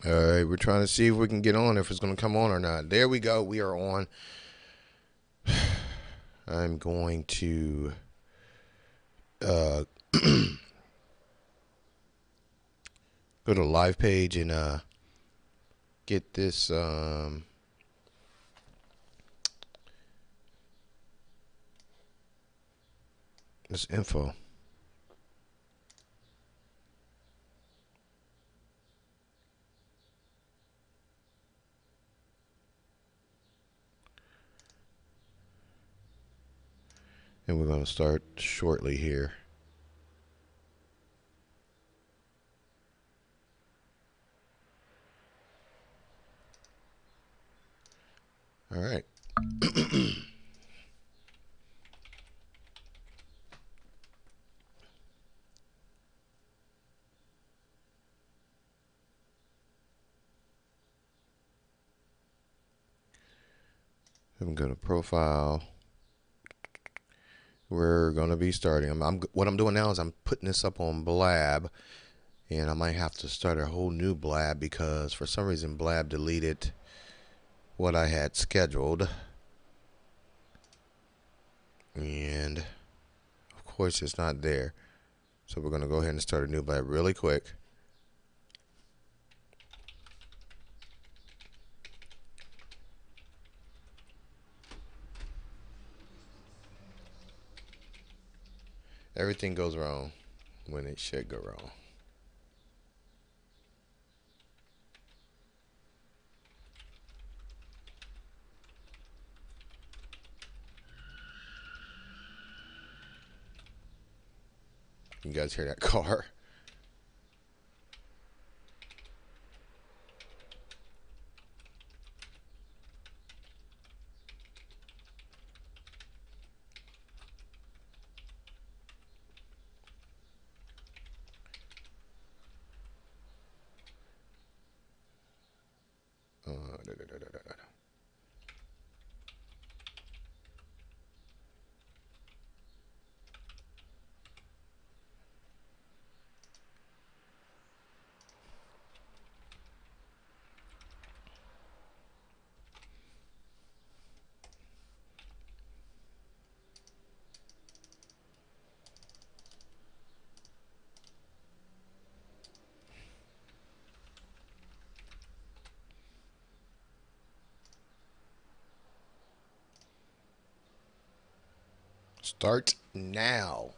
All right, we're trying to see if we can get on, if it's going to come on or not. There we go. We are on. I'm going to uh, go to the live page and get this info. And we're going to start shortly here. All right. I'm going to go to profile. We're going to be starting. What I'm doing now is I'm putting this up on Blab, and I might have to start a whole new Blab because for some reason Blab deleted what I had scheduled. And of course it's not there. So we're going to go ahead and start a new Blab really quick. Everything goes wrong when it should go wrong. You guys hear that car? Da, da, da, da, da. Start now.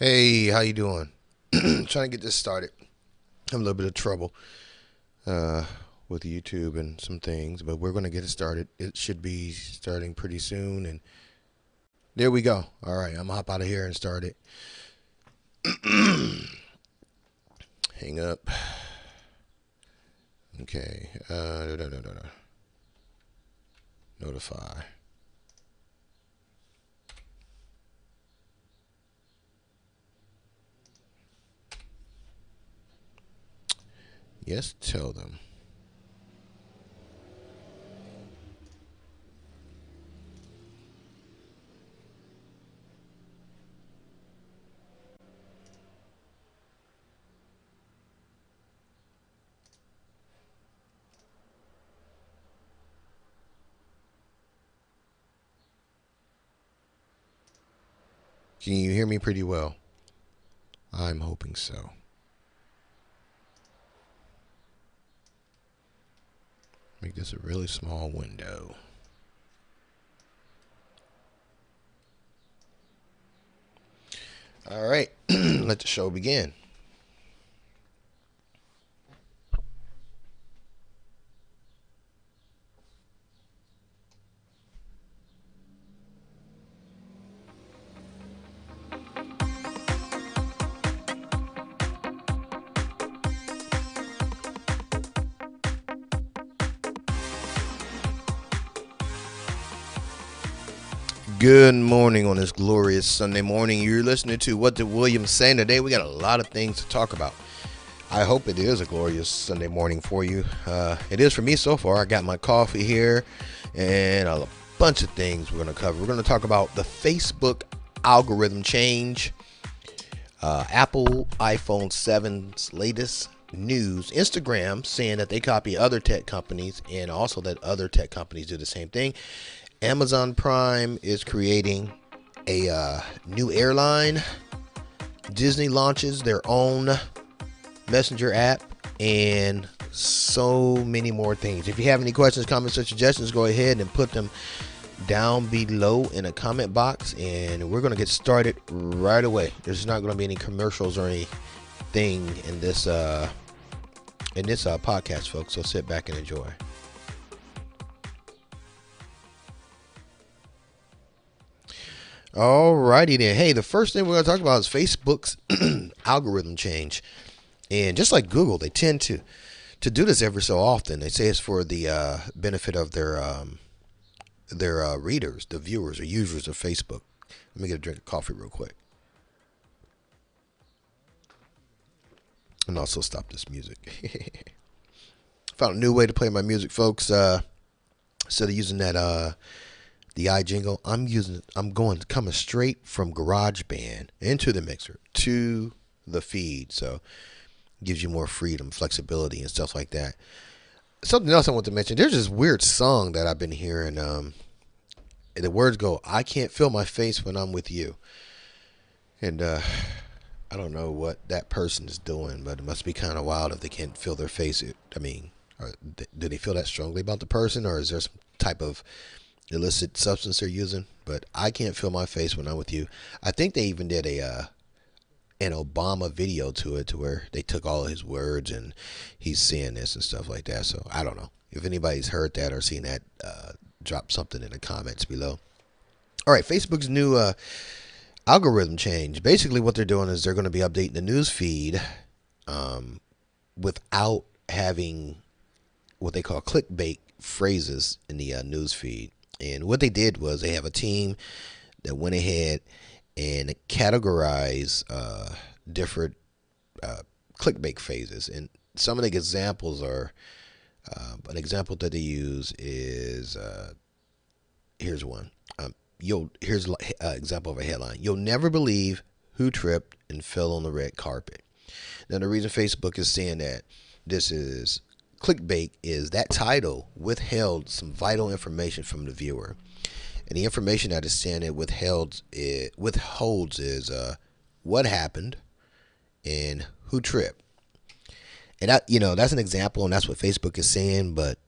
Hey, how you doing? Trying to get this started. I'm a little bit of trouble uh, with YouTube and some things, but we're going to get it started. It should be starting pretty soon, and there we go. All right, I'm gonna hop out of here and start it. Hang up. Okay. Notify. Yes, tell them. Can you hear me pretty well? I'm hoping so. Make this a really small window. All right, let the show begin. Good morning on this glorious Sunday morning. You're listening to What Did Williams Say? Today we got a lot of things to talk about. I hope it is a glorious Sunday morning for you. It is for me so far. I got my coffee here and a bunch of things we're going to cover. We're going to talk about the Facebook algorithm change, Apple iPhone 7's latest news, Instagram saying that they copy other tech companies and also that other tech companies do the same thing. Amazon Prime is creating a new airline. Disney launches their own messenger app, and so many more things. If you have any questions, comments, or suggestions, go ahead and put them down below in a comment box, and we're going to get started right away. There's not going to be any commercials or anything in this podcast, folks, so sit back and enjoy. Alrighty then. Hey, the first thing we're going to talk about is Facebook's algorithm change. And just like Google, they tend to do this every so often. They say it's for the benefit of their readers, the viewers or users of Facebook. Let me get a drink of coffee real quick. And also stop this music. Found a new way to play my music, folks. Instead of using that the iJingle, I'm coming straight from GarageBand into the mixer to the feed, so it gives you more freedom, flexibility, and stuff like that. Something else I want to mention: there's this weird song that I've been hearing. The words go, "I can't feel my face when I'm with you," and I don't know what that person is doing, but it must be kind of wild if they can't feel their face. Do they feel that strongly about the person, or is there some type of illicit substance they're using? But I can't feel my face when I'm with you. I think they even did an Obama video to it, to where they took all of his words and he's saying this and stuff like that. So I don't know if anybody's heard that or seen that. Drop something in the comments below. All right, Facebook's new algorithm change. Basically, what they're doing is they're going to be updating the news feed without having what they call clickbait phrases in the news feed. And what they did was they have a team that went ahead and categorized different clickbait phases. And some of the examples are, an example that they use is, here's one. Here's an example of a headline. You'll never believe who tripped and fell on the red carpet. Now, the reason Facebook is saying that this is clickbait is that title withheld some vital information from the viewer, and the information that is saying it withholds is what happened and who tripped. And that's an example, and that's what Facebook is saying. But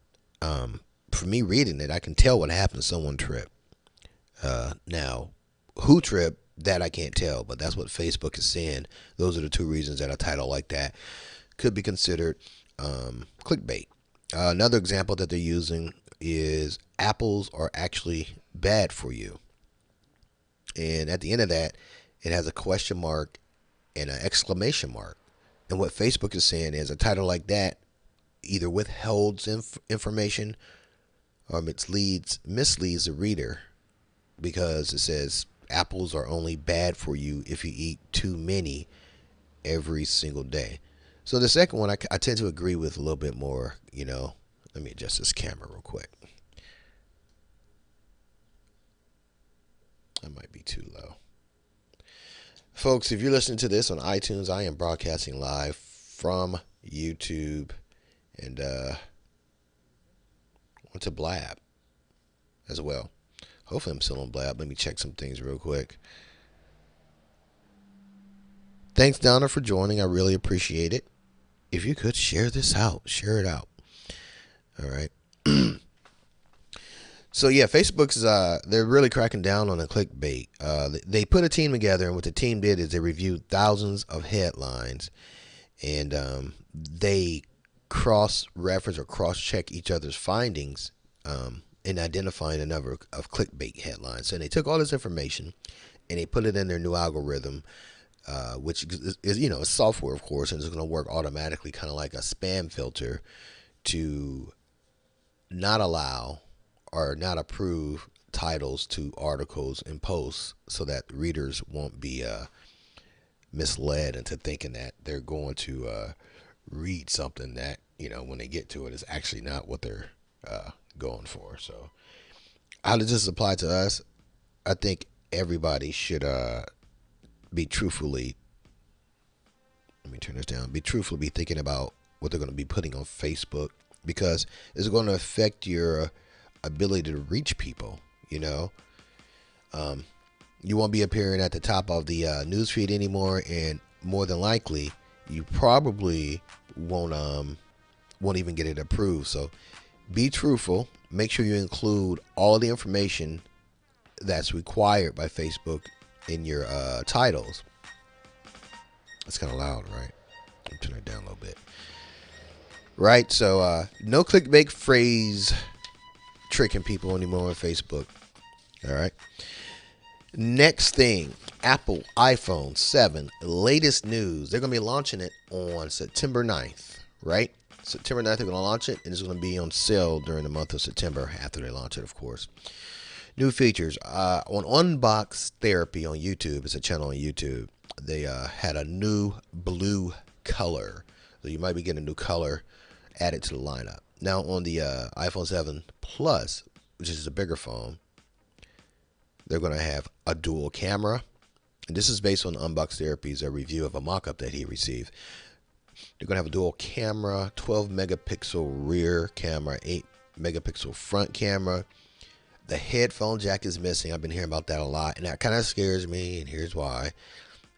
for me reading it, I can tell what happened. Someone tripped. Now, who tripped, that I can't tell, but that's what Facebook is saying. Those are the two reasons that a title like that could be considered clickbait. Another example that they're using is apples are actually bad for you. And at the end of that, it has a question mark and an exclamation mark. And what Facebook is saying is a title like that either withholds information or misleads the reader, because it says apples are only bad for you if you eat too many every single day. So the second one, I tend to agree with a little bit more. Let me adjust this camera real quick. That might be too low. Folks, if you're listening to this on iTunes, I am broadcasting live from YouTube and onto Blab as well. Hopefully I'm still on Blab. Let me check some things real quick. Thanks, Donna, for joining. I really appreciate it. If you could share this out, share it out. All right. So yeah, Facebook's they're really cracking down on the clickbait. They put a team together, and what the team did is they reviewed thousands of headlines, and they cross-reference or cross-check each other's findings in identifying a number of clickbait headlines. So they took all this information and they put it in their new algorithm, which is a software, of course, and it's going to work automatically, kind of like a spam filter, to not allow or not approve titles to articles and posts, so that readers won't be misled into thinking that they're going to read something that, when they get to it, is actually not what they're going for. So how does this apply to us? I think everybody should be truthfully, let me turn this down, be thinking about what they're going to be putting on Facebook, because it's going to affect your ability to reach people. You won't be appearing at the top of the newsfeed anymore, and more than likely you probably won't even get it approved. So be truthful. Make sure you include all the information that's required by Facebook in your titles. It's kind of loud, right? I'll turn it down a little bit. Right, so no clickbait phrase tricking people anymore on Facebook. All right. Next thing, Apple iPhone 7, latest news. They're going to be launching it on September 9th, right? September 9th, they're going to launch it, and it's going to be on sale during the month of September after they launch it, of course. New features. On Unbox Therapy on YouTube, it's a channel on YouTube, they had a new blue color. So you might be getting a new color added to the lineup. Now on the iPhone 7 Plus, which is a bigger phone, they're going to have a dual camera. And this is based on Unbox Therapy's review of a mock-up that he received. They're going to have a dual camera, 12 megapixel rear camera, 8 megapixel front camera. The headphone jack is missing. I've been hearing about that a lot, and that kind of scares me, and here's why.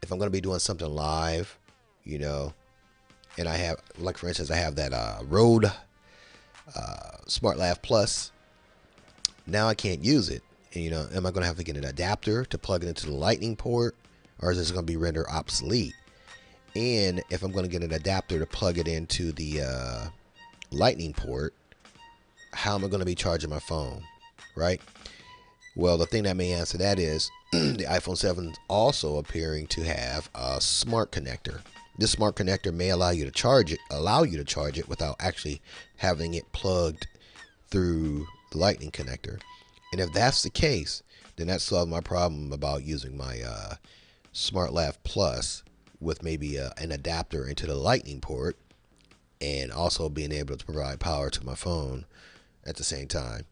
If I'm going to be doing something live, and I have, like for instance, I have that Rode Smart Lav Plus. Now I can't use it. And, am I going to have to get an adapter to plug it into the lightning port, or is this going to be rendered obsolete? And if I'm going to get an adapter to plug it into the lightning port, how am I going to be charging my phone, right? Well, the thing that may answer that is the iPhone 7 is also appearing to have a smart connector. This smart connector may allow you to charge it without actually having it plugged through the lightning connector. And if that's the case, then that solves my problem about using my Smart Lav Plus with maybe an adapter into the lightning port, and also being able to provide power to my phone at the same time.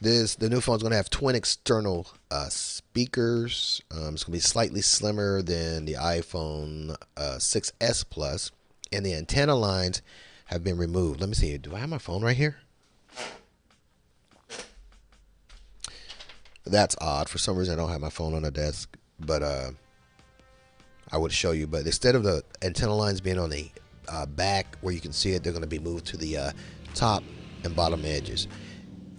The new phone is going to have twin external speakers. It's going to be slightly slimmer than the iPhone 6s Plus, and the antenna lines have been removed. Let me see. Do I have my phone right here? That's odd. For some reason, I don't have my phone on the desk, but I would show you. But instead of the antenna lines being on the back where you can see it, they're going to be moved to the top and bottom edges.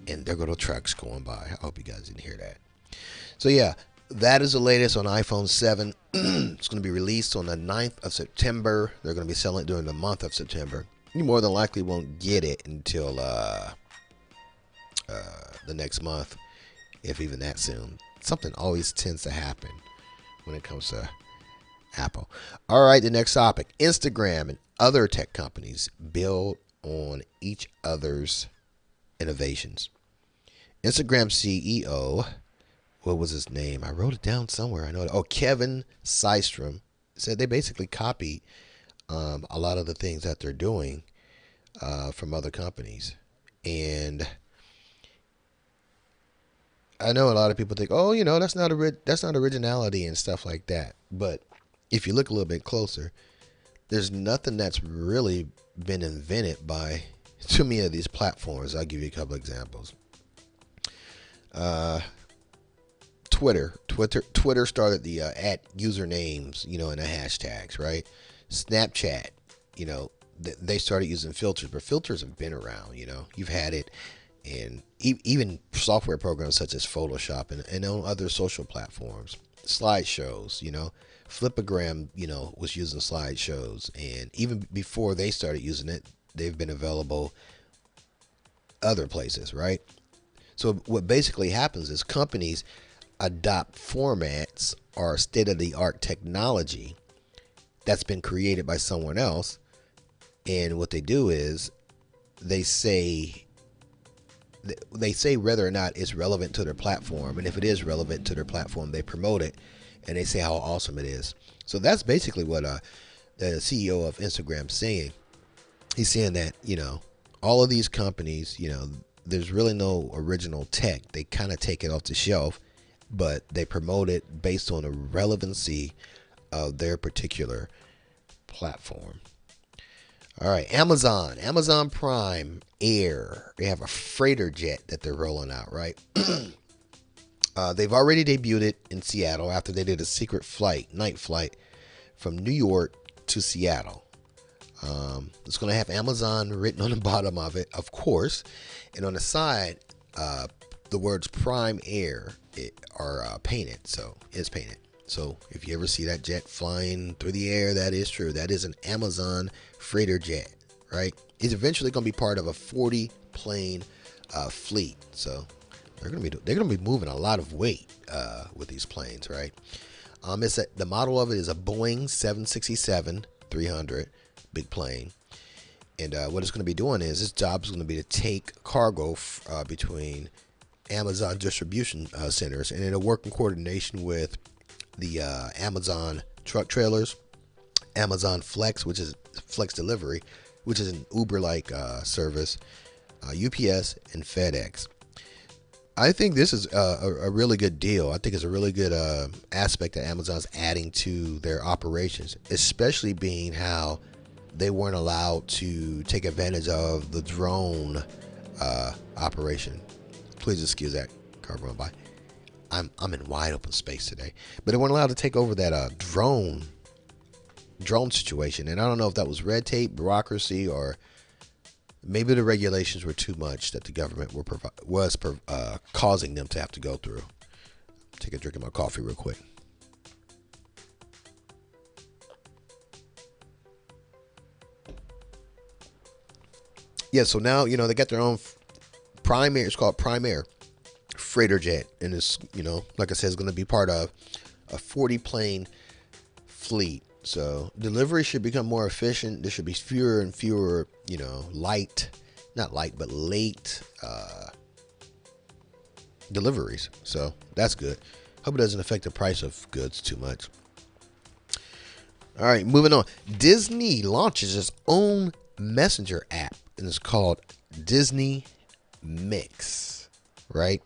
And there go the trucks going by. I hope you guys didn't hear that. So yeah, that is the latest on iPhone 7. It's going to be released on the 9th of September. They're going to be selling it during the month of September. You more than likely won't get it until the next month, if even that soon. Something always tends to happen when it comes to Apple. All right, the next topic. Instagram and other tech companies build on each other's innovations. Instagram CEO, what was his name? I wrote it down somewhere. I know it. Oh, Kevin Systrom said they basically copied a lot of the things that they're doing from other companies. And I know a lot of people think, oh, that's not originality and stuff like that. But if you look a little bit closer, there's nothing that's really been invented by too many of these platforms. I'll give you a couple examples. Twitter started the at usernames, and the hashtags, right? Snapchat, you know, they started using filters, but filters have been around. You've had it in even software programs such as Photoshop and on other social platforms. Slideshows, Flipagram, was using slideshows, and even before they started using it, they've been available other places, right? So what basically happens is companies adopt formats or state-of-the-art technology that's been created by someone else, and what they do is they say whether or not it's relevant to their platform, and if it is relevant to their platform, they promote it and they say how awesome it is. So that's basically what the CEO of Instagram is saying. He's saying that all of these companies, there's really no original tech. They kind of take it off the shelf, but they promote it based on the relevancy of their particular platform. All right, Amazon Prime Air. They have a freighter jet that they're rolling out, right? They've already debuted it in Seattle after they did a secret night flight from New York to Seattle. It's going to have Amazon written on the bottom of it, of course, and on the side, the words Prime Air are painted. So it's painted. So if you ever see that jet flying through the air, that is true. That is an Amazon freighter jet, right? It's eventually going to be part of a 40 plane fleet. So they're going to be moving a lot of weight with these planes, right? The model of it is a Boeing 767-300 big plane, and what it's going to be doing is its job is going to be to take cargo between Amazon distribution centers, and it'll work in coordination with the Amazon truck trailers, Amazon Flex, which is Flex Delivery, which is an Uber-like service, UPS, and FedEx. I think this is a really good deal. I think it's a really good aspect that Amazon's adding to their operations, especially being how they weren't allowed to take advantage of the drone operation. Please excuse that car going by. I'm in wide open space today, but they weren't allowed to take over that drone situation. And I don't know if that was red tape, bureaucracy, or maybe the regulations were too much that the government was causing them to have to go through. Take a drink of my coffee real quick. Yeah, so now they got their own Prime Air. It's called Prime Air freighter jet, and it's like I said, it's going to be part of a 40 plane fleet. So delivery should become more efficient. There should be fewer and fewer late deliveries. So that's good. Hope it doesn't affect the price of goods too much. All right, moving on. Disney launches its own messenger app, and it's called Disney Mix, right?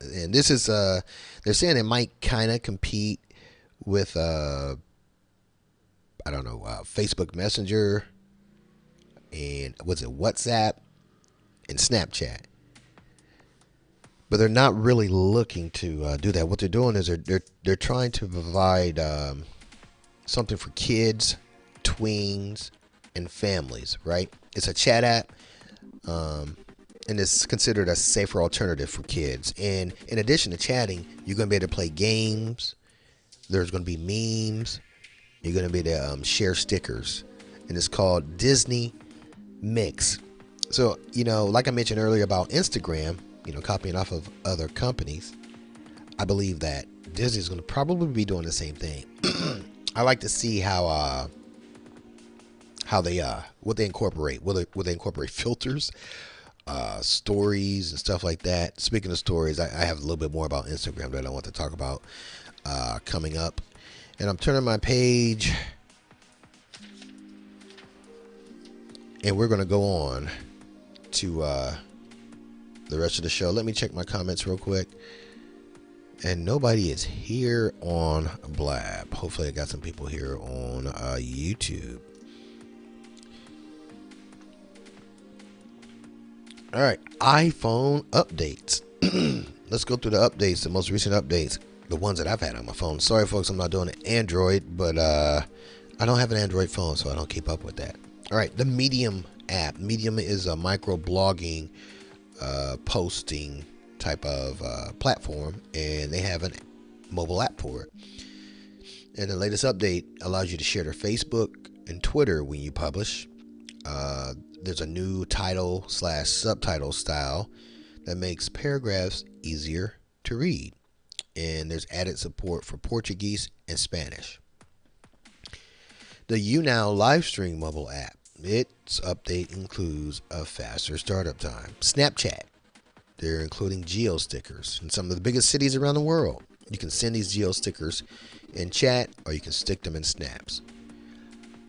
And this is they're saying it might kind of compete with Facebook Messenger, and was it WhatsApp and Snapchat, but they're not really looking to do that. What they're doing is they're trying to provide something for kids, tweens, and families, right? It's a chat app, and it's considered a safer alternative for kids. And in addition to chatting, you're going to be able to play games. There's going to be memes. You're going to be able to share stickers. And it's called Disney Mix. So, like I mentioned earlier about Instagram, copying off of other companies, I believe that Disney's going to probably be doing the same thing. I like to see how they what they incorporate. Will they incorporate filters, stories, and stuff like that? Speaking of stories, I have a little bit more about Instagram that I want to talk about coming up. And I'm turning my page, and we're going to go on to the rest of the show. Let me check my comments real quick. And nobody is here on Blab. Hopefully I got some people here on YouTube. All right, iPhone updates. Let's go through the updates, the most recent updates. the ones that I've had on my phone. Sorry, folks, I'm not doing an Android, but I don't have an Android phone, so I don't keep up with that. All right, the Medium app. Medium is a micro blogging, posting type of platform, and they have a mobile app for it. And the latest update allows you to share to Facebook and Twitter when you publish. There's a new title/subtitle style that makes paragraphs easier to read. And there's added support for Portuguese and Spanish. The YouNow Livestream mobile app. Its update includes a faster startup time. Snapchat. They're including geo stickers in some of the biggest cities around the world. You can send these geo stickers in chat, or you can stick them in snaps.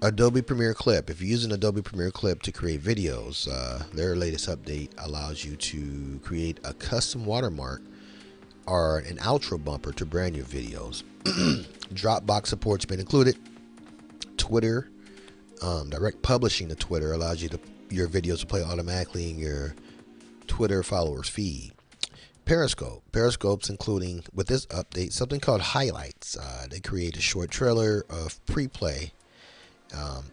Adobe Premiere Clip. If you're using Adobe Premiere Clip to create videos, their latest update allows you to create a custom watermark or an outro bumper to brand new videos. Dropbox support's been included. Twitter, direct publishing to Twitter allows your videos to play automatically in your Twitter followers feed. Periscope's including, with this update, something called highlights. They create a short trailer of pre-play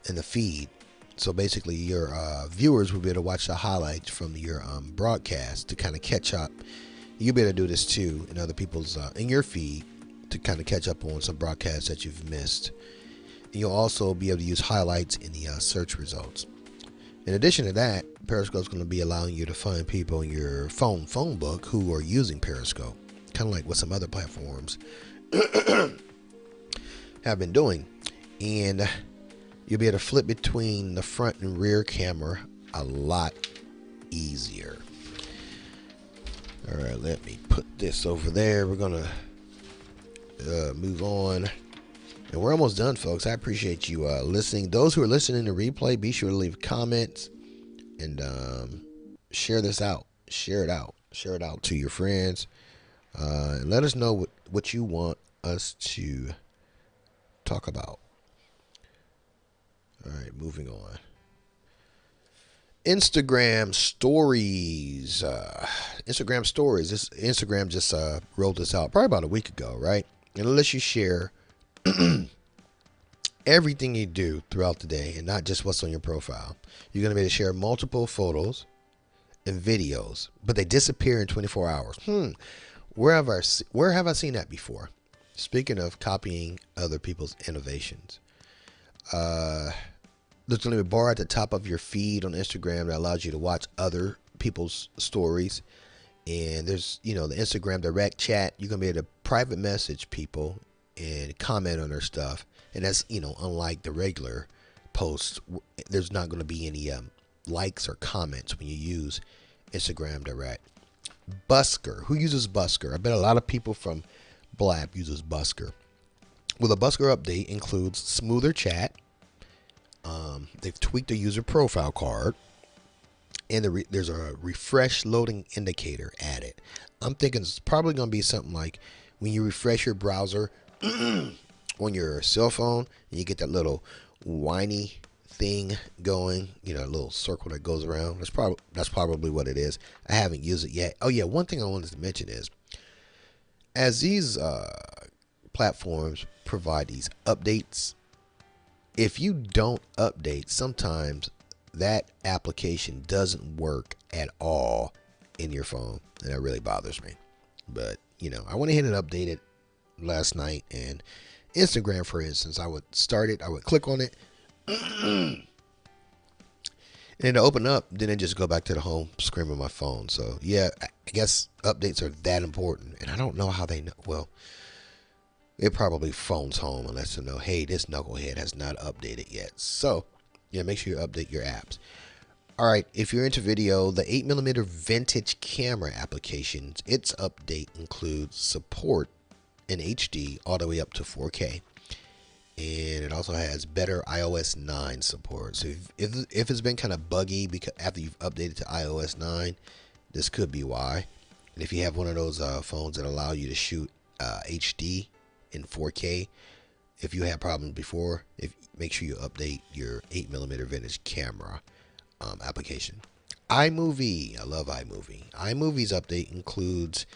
in the feed. So basically your viewers will be able to watch the highlights from your broadcast to kind of catch up. You'll be able to do this too in other people's in your feed to kind of catch up on some broadcasts that you've missed. And you'll also be able to use highlights in the search results. In addition to that, Periscope's going to be allowing you to find people in your phone book who are using Periscope, kind of like what some other platforms have been doing. And you'll be able to flip between the front and rear camera a lot easier. All right, let me put this over there. We're going to move on. And we're almost done, folks. I appreciate you listening. Those who are listening to replay, be sure to leave comments and share this out. Share it out. Share it out to your friends. And let us know what you want us to talk about. All right, moving on. Instagram stories. Instagram stories. Instagram just rolled this out probably about a week ago, right? And unless you share everything you do throughout the day and not just what's on your profile, you're going to be able to share multiple photos and videos, but they disappear in 24 hours. Where have I seen that before? Speaking of copying other people's innovations, there's going to be a bar at the top of your feed on Instagram that allows you to watch other people's stories. And there's, the Instagram direct chat. You're going to be able to private message people and comment on their stuff. And that's, unlike the regular posts, there's not going to be any likes or comments when you use Instagram direct. Busker. Who uses Busker? I bet a lot of people from Blab uses Busker. Well, the Busker update includes smoother chat. They've tweaked the user profile card, and there's a refresh loading indicator added. I'm thinking it's probably going to be something like when you refresh your browser on your cell phone, and you get that little whiny thing going, a little circle that goes around. That's probably what it is. I haven't used it yet. Oh yeah, one thing I wanted to mention is, as these platforms provide these updates, if you don't update, sometimes that application doesn't work at all in your phone, and that really bothers me. But I went ahead and updated last night, and Instagram, for instance, I would start it, I would click on it, and then open up, then it just go back to the home screen of my phone. So yeah, I guess updates are that important, and I don't know how they know. Well, it probably phones home and lets them know, hey, this knucklehead has not updated yet. So make sure you update your apps. All right, if you're into video, the 8mm vintage camera applications, its update includes support in HD all the way up to 4K. And it also has better iOS 9 support. So if it's been kind of buggy because after you've updated to iOS 9, this could be why. And if you have one of those phones that allow you to shoot HD in 4K, if you had problems before, make sure you update your 8mm vintage camera application. iMovie. I love iMovie. iMovie's update includes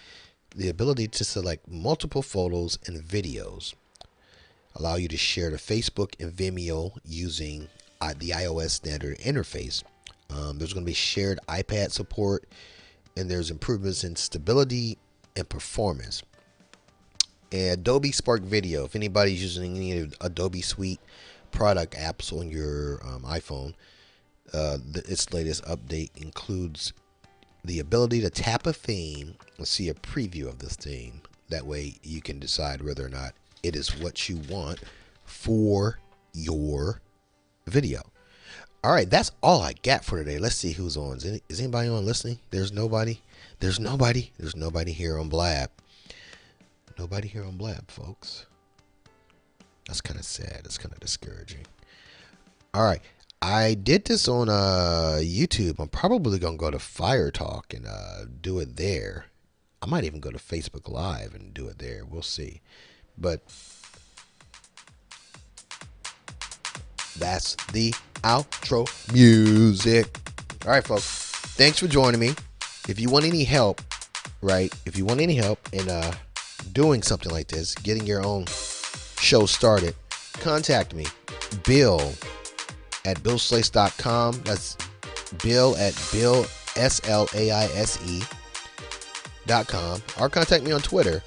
the ability to select multiple photos and videos. Allow you to share to Facebook and Vimeo using the iOS standard interface. There's going to be shared iPad support, and there's improvements in stability and performance. And Adobe Spark Video. If anybody's using any Adobe Suite product apps on your iPhone, its latest update includes the ability to tap a theme and see a preview of this theme. That way you can decide whether or not it is what you want for your video. All right, that's all I got for today. Let's see who's on. Is anybody on listening? There's nobody. There's nobody here on Blab. Nobody here on Blab, folks. That's kind of sad. That's kind of discouraging. All right. I did this on YouTube. I'm probably going to go to Fire Talk and do it there. I might even go to Facebook Live and do it there. We'll see. But that's the outro music. All right, folks. Thanks for joining me. If you want any help, right? If you want any help in doing something like this, getting your own show started, contact me. Bill at BillSlace.com. That's Bill at BillSlaise.com. Or contact me on Twitter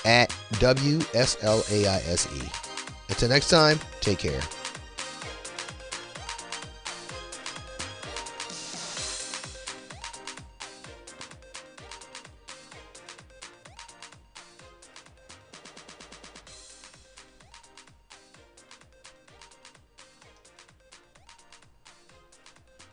at WSLAISE. Until next time, take care.